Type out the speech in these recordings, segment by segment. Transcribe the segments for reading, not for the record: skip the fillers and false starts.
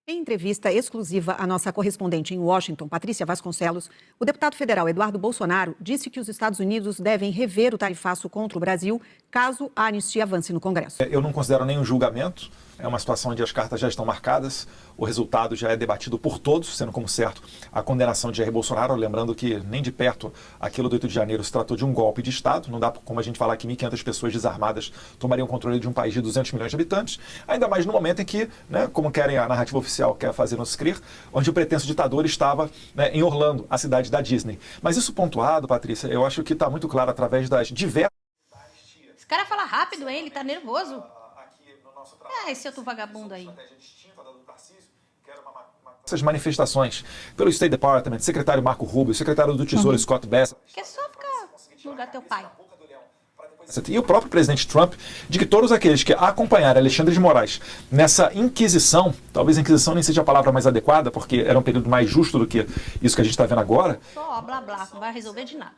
Em entrevista exclusiva à nossa correspondente em Washington, Patrícia Vasconcelos, o deputado federal Eduardo Bolsonaro disse que os Estados Unidos devem rever o tarifaço contra o Brasil caso a anistia avance no Congresso. Eu não considero nenhum julgamento, é uma situação onde as cartas já estão marcadas, o resultado já é debatido por todos, sendo como certo a condenação de Jair Bolsonaro, lembrando que nem de perto aquilo do 8 de janeiro se tratou de um golpe de Estado, não dá como a gente falar que 1.500 pessoas desarmadas tomariam controle de um país de 200 milhões de habitantes, ainda mais no momento em que, como querem a narrativa oficial quer fazer nos crer, onde o pretenso ditador estava em Orlando, a cidade da Disney. Mas isso pontuado, Patrícia, eu acho que está muito claro através das diversas... Esse cara fala rápido, hein? Ele tá nervoso. Esse outro vagabundo aí. Essas manifestações pelo State Department, secretário Marco Rubio, secretário do Tesouro Scott Bessent. Que é só ficar no lugar do teu pai. E o próprio presidente Trump, de que todos aqueles que acompanharam Alexandre de Moraes nessa inquisição, talvez inquisição nem seja a palavra mais adequada, porque era um período mais justo do que isso que a gente está vendo agora. Só blá blá, não vai resolver de nada.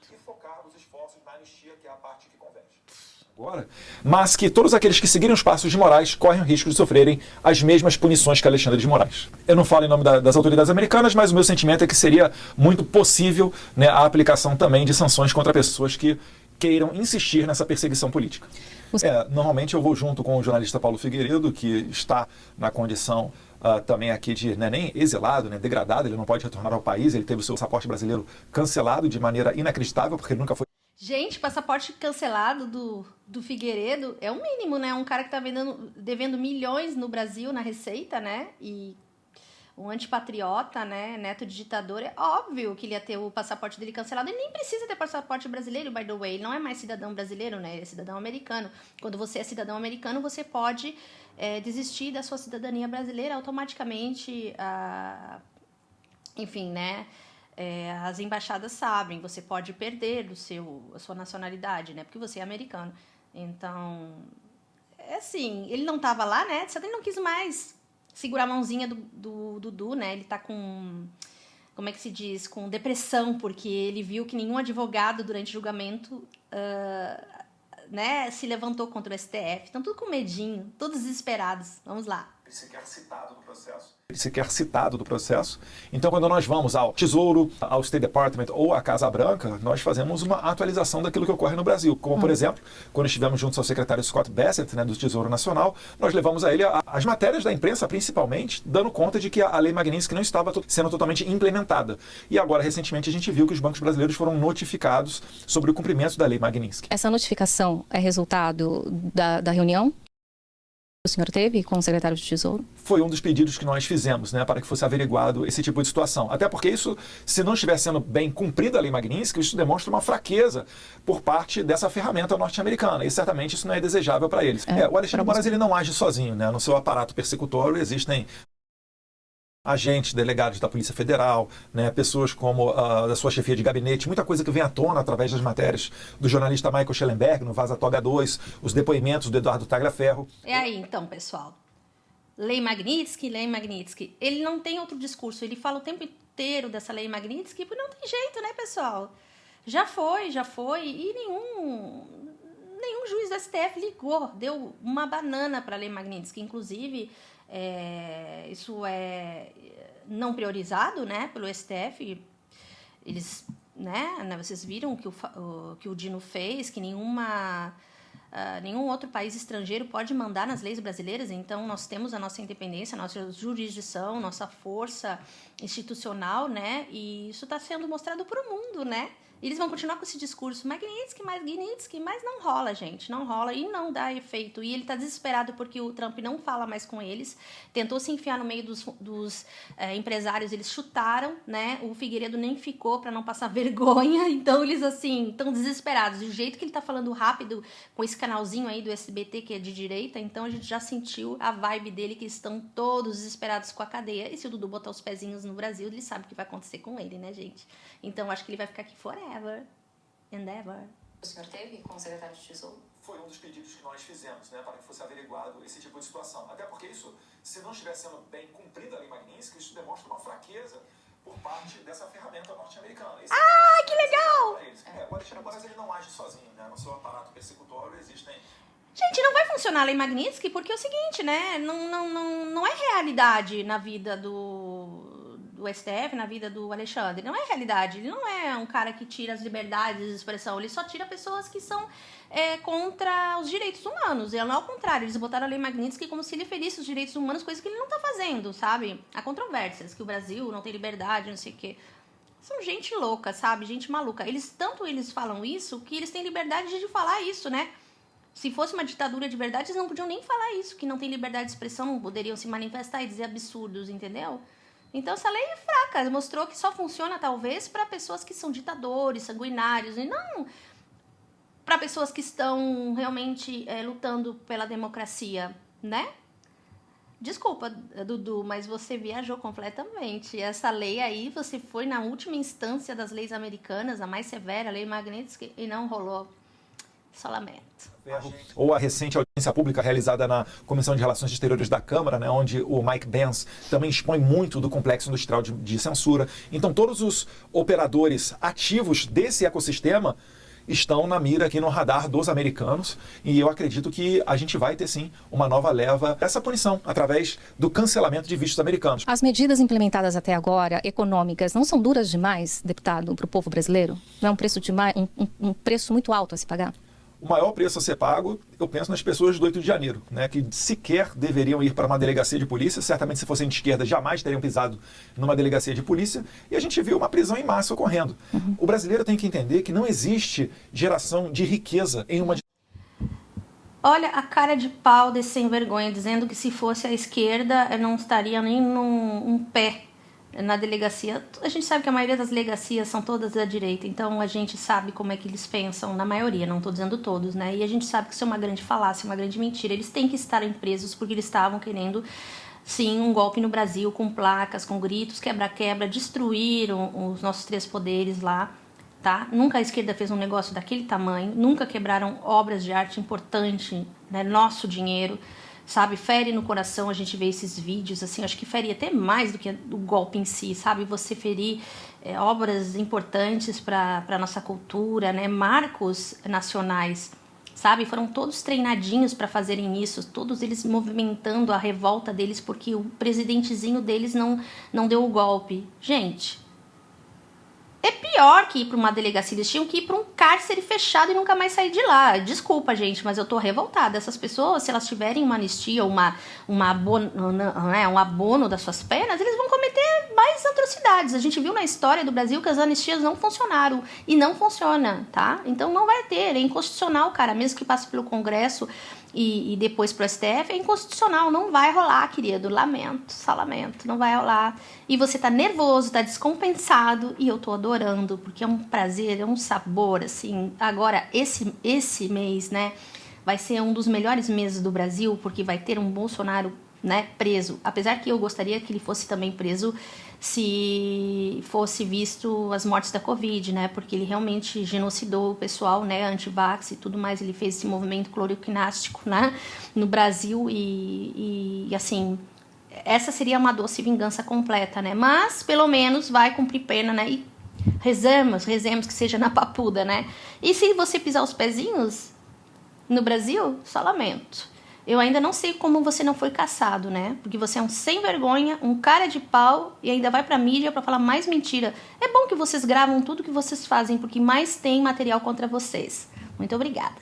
Mas que todos aqueles que seguirem os passos de Moraes correm o risco de sofrerem as mesmas punições que Alexandre de Moraes. Eu não falo em nome das autoridades americanas, mas o meu sentimento é que seria muito possível a aplicação também de sanções contra pessoas que queiram insistir nessa perseguição política. Normalmente eu vou junto com o jornalista Paulo Figueiredo, que está na condição também aqui de nem exilado, degradado, ele não pode retornar ao país, ele teve o seu passaporte brasileiro cancelado de maneira inacreditável, porque ele nunca foi... Gente, passaporte cancelado do Figueiredo é o mínimo, né? Um cara que tá devendo milhões no Brasil, na Receita, né? E um antipatriota, né? Neto de ditador. É óbvio que ele ia ter o passaporte dele cancelado. Ele nem precisa ter passaporte brasileiro, by the way. Ele não é mais cidadão brasileiro, né? Ele é cidadão americano. Quando você é cidadão americano, você pode desistir da sua cidadania brasileira automaticamente. Enfim, né? As embaixadas sabem, você pode perder a sua nacionalidade, né? Porque você é americano. Então, assim, ele não tava lá, né? Só que ele não quis mais segurar a mãozinha do Dudu, né? Ele tá com, como é que se diz? Com depressão, porque ele viu que nenhum advogado durante o julgamento se levantou contra o STF. Estão tudo com medinho, todos desesperados. Vamos lá. Ele sequer citado do processo. Então, quando nós vamos ao Tesouro, ao State Department ou à Casa Branca, nós fazemos uma atualização daquilo que ocorre no Brasil. Como, por exemplo, quando estivemos juntos ao secretário Scott Bessent, do Tesouro Nacional, nós levamos a ele as matérias da imprensa, principalmente, dando conta de que a Lei Magnitsky não estava sendo totalmente implementada. E agora, recentemente, a gente viu que os bancos brasileiros foram notificados sobre o cumprimento da Lei Magnitsky. Essa notificação é resultado da reunião que o senhor teve com o secretário de Tesouro? Foi um dos pedidos que nós fizemos, para que fosse averiguado esse tipo de situação. Até porque isso, se não estiver sendo bem cumprida a Lei Magnitsky, isso demonstra uma fraqueza por parte dessa ferramenta norte-americana. E certamente isso não é desejável para eles. O Alexandre de Moraes ele não age sozinho, no seu aparato persecutório existem agentes, delegados da Polícia Federal, pessoas como da sua chefia de gabinete, muita coisa que vem à tona através das matérias do jornalista Michael Schellenberg, no Vaza Toga 2, os depoimentos do Eduardo Tagliaferro. Aí, então, pessoal. Lei Magnitsky. Ele não tem outro discurso, ele fala o tempo inteiro dessa Lei Magnitsky, porque não tem jeito, né, pessoal? Já foi, e nenhum juiz do STF ligou, deu uma banana para a Lei Magnitsky, inclusive... isso é não priorizado, pelo STF. Eles, vocês viram que o Dino fez, que nenhum outro país estrangeiro pode mandar nas leis brasileiras. Então, nós temos a nossa independência, a nossa jurisdição, nossa força institucional, e isso está sendo mostrado para o mundo, E eles vão continuar com esse discurso Magnitsky, mas não rola, gente, não rola e não dá efeito. E ele tá desesperado porque o Trump não fala mais com eles, tentou se enfiar no meio dos empresários, eles chutaram, o Figueiredo nem ficou para não passar vergonha, então eles, assim, estão desesperados. Do jeito que ele tá falando rápido com esse canalzinho aí do SBT, que é de direita, então a gente já sentiu a vibe dele, que estão todos desesperados com a cadeia. E se o Dudu botar os pezinhos no Brasil, ele sabe o que vai acontecer com ele, gente? Então, acho que ele vai ficar aqui forever and ever. O senhor teve com o secretário de Tesouro? Foi um dos pedidos que nós fizemos, para que fosse averiguado esse tipo de situação. Até porque isso, se não estiver sendo bem cumprida a Lei Magnitsky, isso demonstra uma fraqueza por parte dessa ferramenta norte-americana. Que legal! O Alexandre de Moraes ele não age sozinho, no seu aparato persecutório existem... Gente, não vai funcionar a Lei Magnitsky porque é o seguinte, né? Não é realidade na vida do STF, na vida do Alexandre. Não é realidade. Ele não é um cara que tira as liberdades de expressão. Ele só tira pessoas que são contra os direitos humanos. E não é o contrário. Eles botaram a Lei Magnitsky como se ele ferisse os direitos humanos, coisa que ele não tá fazendo, sabe? Há controvérsias, que o Brasil não tem liberdade, não sei o quê. São gente louca, sabe? Gente maluca. Tanto eles falam isso, que eles têm liberdade de falar isso, né? Se fosse uma ditadura de verdade, eles não podiam nem falar isso, que não tem liberdade de expressão, não poderiam se manifestar e dizer absurdos, entendeu? Então essa lei é fraca, mostrou que só funciona talvez para pessoas que são ditadores, sanguinários, e não para pessoas que estão realmente lutando pela democracia, né? Desculpa, Dudu, mas você viajou completamente. Essa lei aí, você foi na última instância das leis americanas, a mais severa, a Lei Magnitsky, e não rolou. Só lamento. Ou a recente audiência pública realizada na Comissão de Relações Exteriores da Câmara, né, onde o Mike Pence também expõe muito do complexo industrial de censura. Então, todos os operadores ativos desse ecossistema estão na mira aqui no radar dos americanos, e eu acredito que a gente vai ter sim uma nova leva dessa punição através do cancelamento de vistos americanos. As medidas implementadas até agora, econômicas, não são duras demais, deputado, para o povo brasileiro? Não é um preço um preço muito alto a se pagar? O maior preço a ser pago, eu penso nas pessoas do 8 de janeiro, né, que sequer deveriam ir para uma delegacia de polícia. Certamente, se fossem de esquerda, jamais teriam pisado numa delegacia de polícia. E a gente viu uma prisão em massa ocorrendo. O brasileiro tem que entender que não existe geração de riqueza em uma... Olha a cara de pau desse sem vergonha, dizendo que se fosse a esquerda, não estaria nem um pé na delegacia. A gente sabe que a maioria das delegacias são todas da direita, então a gente sabe como é que eles pensam, na maioria, não estou dizendo todos, né? E a gente sabe que isso é uma grande falácia, uma grande mentira. Eles têm que estar presos porque eles estavam querendo, sim, um golpe no Brasil, com placas, com gritos, quebra-quebra, destruíram os nossos três poderes lá, tá? Nunca a esquerda fez um negócio daquele tamanho, nunca quebraram obras de arte importante, né? Nosso dinheiro, sabe, fere no coração a gente vê esses vídeos, assim, acho que fere até mais do que o golpe em si, sabe, você ferir obras importantes para a nossa cultura, né, marcos nacionais, sabe, foram todos treinadinhos para fazerem isso, todos eles movimentando a revolta deles porque o presidentezinho deles não deu o golpe. Gente, é pior que ir para uma delegacia, eles tinham que ir para um cárcere fechado e nunca mais sair de lá. Desculpa, gente, mas eu tô revoltada. Essas pessoas, se elas tiverem uma anistia ou um abono das suas penas, eles vão cometer mais atrocidades. A gente viu na história do Brasil que as anistias não funcionaram e não funciona, tá? Então não vai ter, é inconstitucional, cara, mesmo que passe pelo Congresso e depois pro STF, é inconstitucional, não vai rolar, querido, lamento, só lamento, não vai rolar. E você tá nervoso, tá descompensado, e eu tô adorando, porque é um prazer, é um sabor, assim. Agora, esse mês, né, vai ser um dos melhores meses do Brasil, porque vai ter um Bolsonaro, né, preso, apesar que eu gostaria que ele fosse também preso se fosse visto as mortes da Covid, né, porque ele realmente genocidou o pessoal, né, anti-vax e tudo mais, ele fez esse movimento cloroquinástico, né, no Brasil e assim, essa seria uma doce vingança completa, né, mas pelo menos vai cumprir pena, né, e rezemos que seja na papuda, né, e se você pisar os pezinhos no Brasil, só lamento. Eu ainda não sei como você não foi caçado, né? Porque você é um sem vergonha, um cara de pau e ainda vai pra mídia pra falar mais mentira. É bom que vocês gravam tudo que vocês fazem, porque mais tem material contra vocês. Muito obrigada.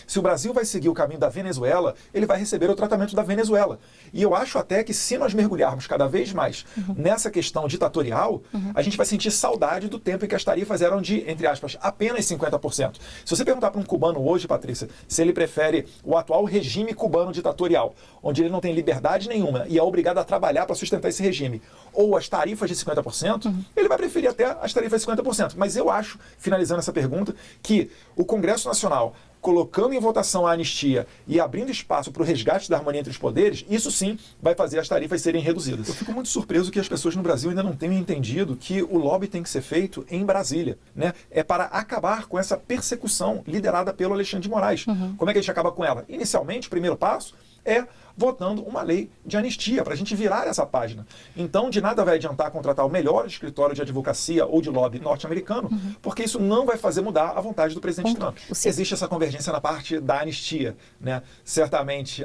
Se o Brasil vai seguir o caminho da Venezuela, ele vai receber o tratamento da Venezuela. E eu acho até que se nós mergulharmos cada vez mais nessa questão ditatorial, a gente vai sentir saudade do tempo em que as tarifas eram de, entre aspas, apenas 50%. Se você perguntar para um cubano hoje, Patrícia, se ele prefere o atual regime cubano ditatorial, onde ele não tem liberdade nenhuma e é obrigado a trabalhar para sustentar esse regime, ou as tarifas de 50%, ele vai preferir até as tarifas de 50%. Mas eu acho, finalizando essa pergunta, que o Congresso Nacional, colocando em votação a anistia e abrindo espaço para o resgate da harmonia entre os poderes, isso sim vai fazer as tarifas serem reduzidas. Eu fico muito surpreso que as pessoas no Brasil ainda não tenham entendido que o lobby tem que ser feito em Brasília, né? É para acabar com essa persecução liderada pelo Alexandre de Moraes. Como é que a gente acaba com ela? Inicialmente, o primeiro passo é votando uma lei de anistia, para a gente virar essa página. Então, de nada vai adiantar contratar o melhor escritório de advocacia ou de lobby norte-americano, porque isso não vai fazer mudar a vontade do presidente Trump. Existe essa convergência na parte da anistia, né? Certamente,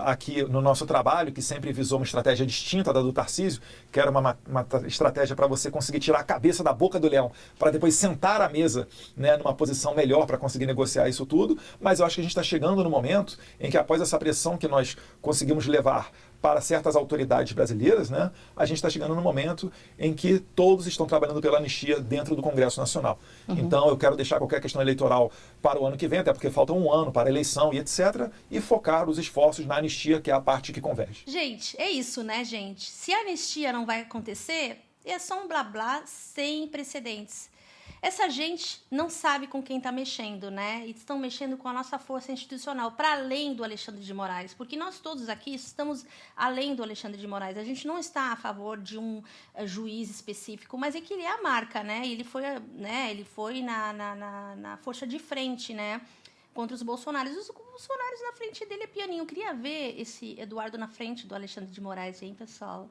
aqui no nosso trabalho, que sempre visou uma estratégia distinta da do Tarcísio, que era uma estratégia para você conseguir tirar a cabeça da boca do leão, para depois sentar à mesa, né, numa posição melhor para conseguir negociar isso tudo, mas eu acho que a gente está chegando no momento em que, após essa pressão que nós conseguimos levar para certas autoridades brasileiras, né, a gente está chegando no momento em que todos estão trabalhando pela anistia dentro do Congresso Nacional. Então, eu quero deixar qualquer questão eleitoral para o ano que vem, até porque falta um ano para a eleição e etc., e focar os esforços na anistia, que é a parte que converge. Gente, é isso, né, gente? Se a anistia não vai acontecer, é só um blá blá sem precedentes. Essa gente não sabe com quem está mexendo, né? E estão mexendo com a nossa força institucional, para além do Alexandre de Moraes. Porque nós todos aqui estamos além do Alexandre de Moraes. A gente não está a favor de um juiz específico, mas é que ele é a marca, né? Ele foi na força de frente, né? Contra os bolsonaristas. Os bolsonaristas na frente dele é pianinho. Eu queria ver esse Eduardo na frente do Alexandre de Moraes, hein, pessoal?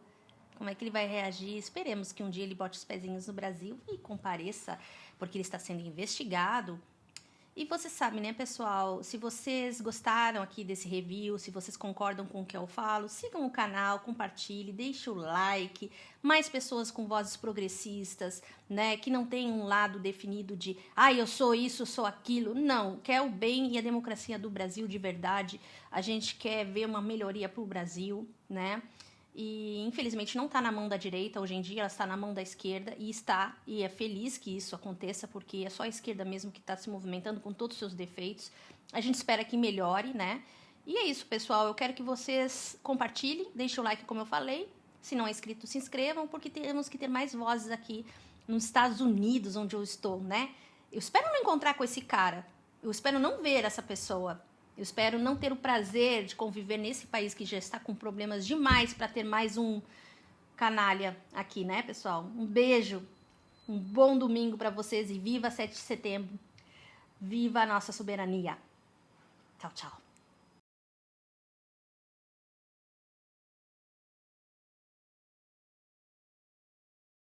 Como é que ele vai reagir? Esperemos que um dia ele bote os pezinhos no Brasil e compareça, porque ele está sendo investigado. E você sabe, né, pessoal? Se vocês gostaram aqui desse review, se vocês concordam com o que eu falo, sigam o canal, compartilhe, deixe o like. Mais pessoas com vozes progressistas, né, que não tem um lado definido de eu sou isso, eu sou aquilo. Não, quer o bem e a democracia do Brasil de verdade. A gente quer ver uma melhoria para o Brasil, né? E, infelizmente, não está na mão da direita. Hoje em dia, ela está na mão da esquerda. E é feliz que isso aconteça, porque é só a esquerda mesmo que está se movimentando com todos os seus defeitos. A gente espera que melhore, né? E é isso, pessoal. Eu quero que vocês compartilhem, deixem o like, como eu falei. Se não é inscrito, se inscrevam, porque temos que ter mais vozes aqui nos Estados Unidos, onde eu estou, né? Eu espero não encontrar com esse cara. Eu espero não ver essa pessoa. Eu espero não ter o prazer de conviver nesse país que já está com problemas demais para ter mais um canalha aqui, né, pessoal? Um beijo, um bom domingo para vocês e viva 7 de setembro. Viva a nossa soberania. Tchau, tchau.